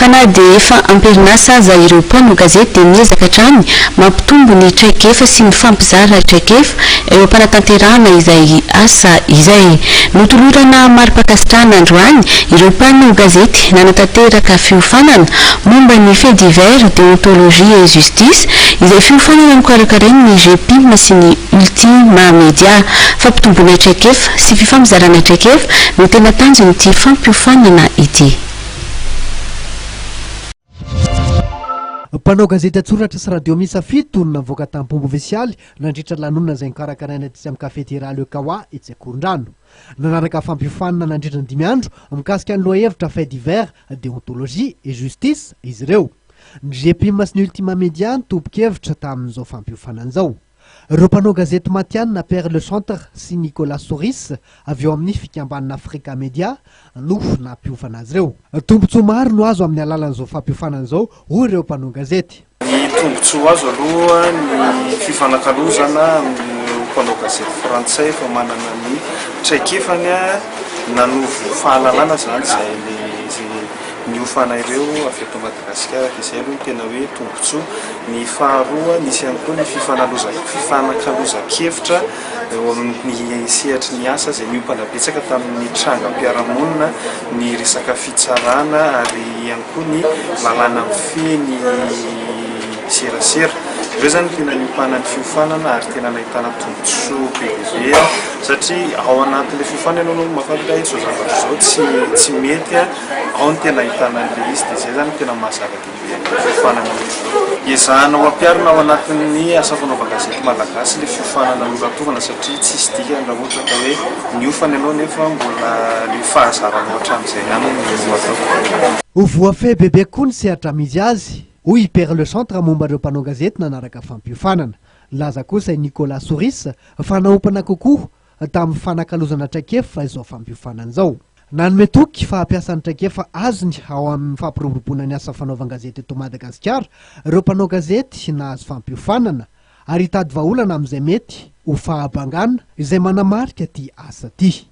Fanady efa amperinasa za ireo mpano gazety dia miezaka hatrany mampitombo ny traikefa sy ny fampizara traikefa eo am-panatanterahana izay asa izay notolorana mari-pakasitrahana androany ireo mpano gazety nanatanteraka fiofanana momba ny fait divers déontologie et justice izay fiofanana mikarakarainy ny GPIM sy ny Ultima Media fampitombona traikefa sy fifampizarana traikefa no tena tanjon'ity fampiofanana ity. Mpanao gazety atsoratra sy radio misa fito no navoaka tampombo ofisialy nandritra lanonana izay nikarakaraina ty amin'ny kafetera Le Kawa etsy Akorondrano. Nanaraka fampiofanana nandritra ny 5 andro mikasika ny lohahevitra fait divers déontologie et justice izy ireo. Ny GPIM sy ny Ultima Media nitobokevitra tamin'izao fampiofanana izao. Ireo mpanao gazety matianina Père Le Chantre sy Nicolas Souris avy eo amin'ny fikambanana Africa Media no nampiofana azy ireo. Tombontsoa maro no azo amin'ny alalan'izao fampiofanana izao hoy ireo mpanao gazety. Ny tombontsoa azo aloha ny fifanakalozana amin'ny mpanao gazety frantsay fa manana ny traikefany nanovo fahalalana zany izay niofana ireo avy eto Madagasikara izay aloha tena hoe tombontsoa. Ny faharoa nisy ihany koa ny fifanakaloza-kevitra eo amin'ny sehatry ny asa izay niompana betsaka tamin'ny trangam-piarahamonina ny resaka fitsarana ary ihany koa ny lalàna feny serasera. Ireo zany tena niopana ny fiofanana ary tena nahitana tombontsoa bebe satria ao anatin'ilay fiofanana no mahafantatra hoe izao zavatra izao tsy mety ao ny tena ahitana an'ilay izy dia izay zany tena mahazava-dehibe ny fiofanana izao. Ezahana ho ampiarina ao anatin'ny asa fanaovan-gazety malagasy ilay fiofanana noratovana satria tsisy dikany raha ohatra ka hoe niofana ianao nefa mbola le fahazarana hatramin'izay ihany no atao. Ho voafehy bebe koa ny sehatra misy azy hoy Père Le Chantre momba ireo mpanao gazety nanaraka fampiofanana. Laza kosa Nicolas Souris fa naompana kokoa tamin'ny fanakalozana traikefa izao fampiofanana izao. Nanome toky fa hampiasan'ny traikefa azony ao amin'ny fampiroboroboana ny asa fanaovan-gazety eto Madagasikara ireo mpanao gazety nahazo fampiofanana ary hitady vahaolana amin'izay mety ho fahabangana izay manamarika ty asa ty.